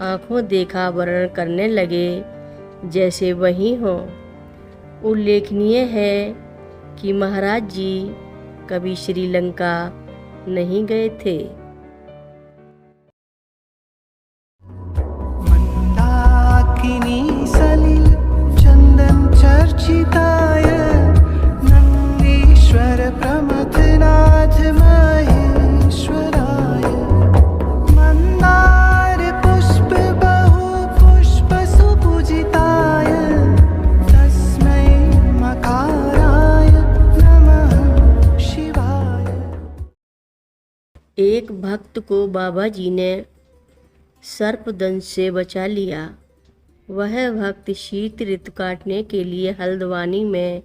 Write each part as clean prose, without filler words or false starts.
आंखों देखा वर्णन करने लगे जैसे वही हों। उल्लेखनीय है कि महाराज जी कभी श्रीलंका नहीं गए थे। मंदाकिनी सलिल चंदन चर्चिताय नंदीश्वर प्रमथनाथ महेश्वराय मंदार पुष्प बहु पुष्प सुपूजिताय तस्मै मकाराय नमः शिवाय। एक भक्त को बाबा जी ने सर्पदंश से बचा लिया। वह भक्त शीत ऋतु काटने के लिए हल्द्वानी में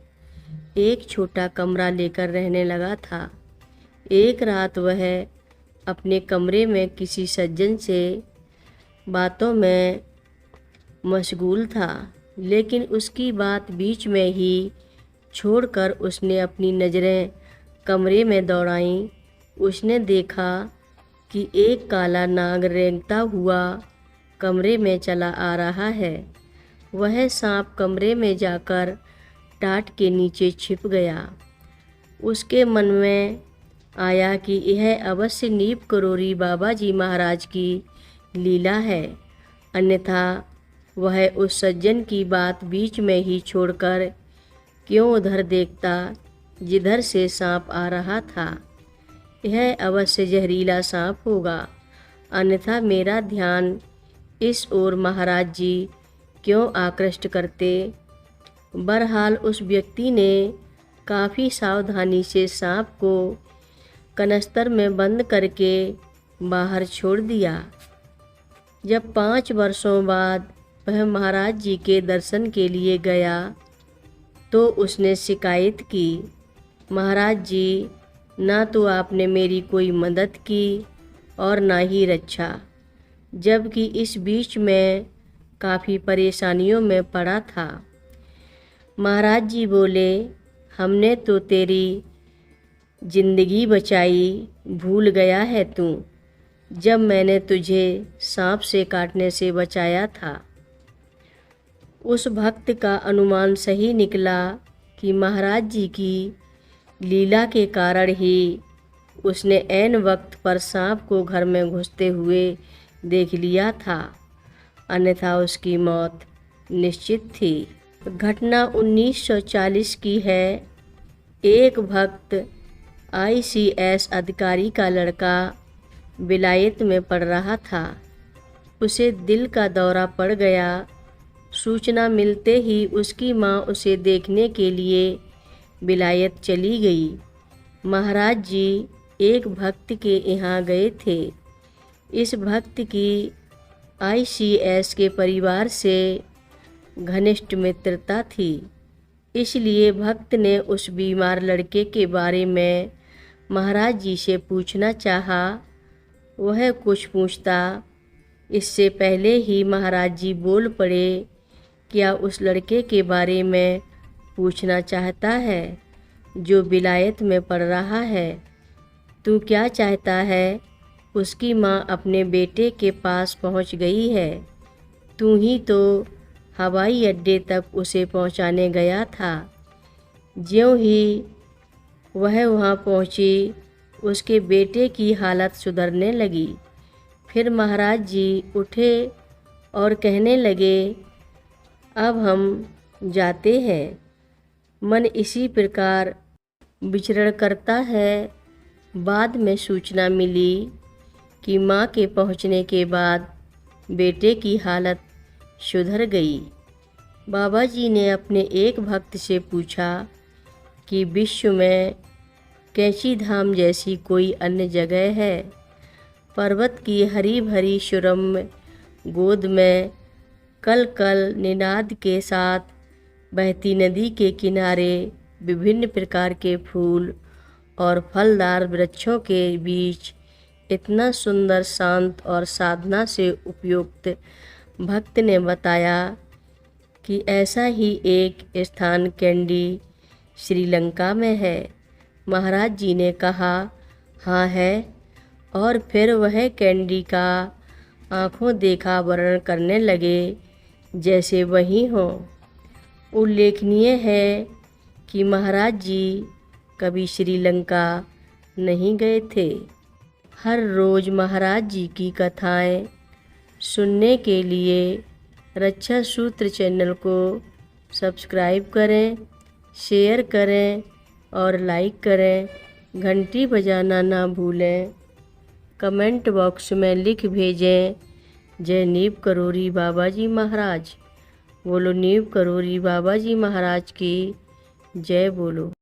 एक छोटा कमरा लेकर रहने लगा था। एक रात वह अपने कमरे में किसी सज्जन से बातों में मशगूल था, लेकिन उसकी बात बीच में ही छोड़कर उसने अपनी नज़रें कमरे में दौड़ाईं। उसने देखा कि एक काला नाग रेंगता हुआ कमरे में चला आ रहा है। वह सांप कमरे में जाकर टाट के नीचे छिप गया। उसके मन में आया कि यह अवश्य नीप करोरी बाबा जी महाराज की लीला है, अन्यथा वह उस सज्जन की बात बीच में ही छोड़कर क्यों उधर देखता जिधर से सांप आ रहा था। यह अवश्य जहरीला सांप होगा, अन्यथा मेरा ध्यान इस ओर महाराज जी क्यों आकृष्ट करते। बहरहाल उस व्यक्ति ने काफ़ी सावधानी से सांप को कनस्तर में बंद करके बाहर छोड़ दिया। जब 5 वर्षों बाद वह महाराज जी के दर्शन के लिए गया तो उसने शिकायत की, महाराज जी, ना तो आपने मेरी कोई मदद की और ना ही रक्षा, जबकि इस बीच में काफ़ी परेशानियों में पड़ा था। महाराज जी बोले, हमने तो तेरी जिंदगी बचाई, भूल गया है तू, जब मैंने तुझे सांप से काटने से बचाया था। उस भक्त का अनुमान सही निकला कि महाराज जी की लीला के कारण ही उसने ऐन वक्त पर सांप को घर में घुसते हुए देख लिया था, अन्यथा उसकी मौत निश्चित थी। घटना 1940 की है। एक भक्त ICS अधिकारी का लड़का विलायत में पढ़ रहा था। उसे दिल का दौरा पड़ गया। सूचना मिलते ही उसकी माँ उसे देखने के लिए विलायत चली गई। महाराज जी एक भक्त के यहाँ गए थे। इस भक्त की ICS के परिवार से घनिष्ठ मित्रता थी, इसलिए भक्त ने उस बीमार लड़के के बारे में महाराज जी से पूछना चाहा। वह कुछ पूछता इससे पहले ही महाराज जी बोल पड़े, क्या उस लड़के के बारे में पूछना चाहता है जो विलायत में पढ़ रहा है? तू क्या चाहता है? उसकी माँ अपने बेटे के पास पहुँच गई है। तू ही तो हवाई अड्डे तक उसे पहुँचाने गया था। ज्यों ही वह वहाँ पहुँची, उसके बेटे की हालत सुधरने लगी। फिर महाराज जी उठे और कहने लगे, अब हम जाते हैं। मन इसी प्रकार विचरण करता है। बाद में सूचना मिली कि माँ के पहुँचने के बाद बेटे की हालत सुधर गई। बाबा जी ने अपने एक भक्त से पूछा कि विश्व में कैंची धाम जैसी कोई अन्य जगह है? पर्वत की हरी भरी सुरम्य गोद में कल कल निनाद के साथ बहती नदी के किनारे विभिन्न प्रकार के फूल और फलदार वृक्षों के बीच इतना सुंदर, शांत और साधना से उपयुक्त भक्त ने बताया कि ऐसा ही एक स्थान कैंडी श्रीलंका में है। महाराज जी ने कहा, हाँ है। और फिर वह कैंडी का आंखों देखा वर्णन करने लगे जैसे वही हों। उल्लेखनीय है कि महाराज जी कभी श्रीलंका नहीं गए थे। हर रोज़ महाराज जी की कथाएं सुनने के लिए रक्षा सूत्र चैनल को सब्सक्राइब करें, शेयर करें और लाइक करें। घंटी बजाना ना भूलें। कमेंट बॉक्स में लिख भेजें, जय नीव करोरी बाबा जी महाराज। बोलो नीव करोरी बाबा जी महाराज की जय बोलो।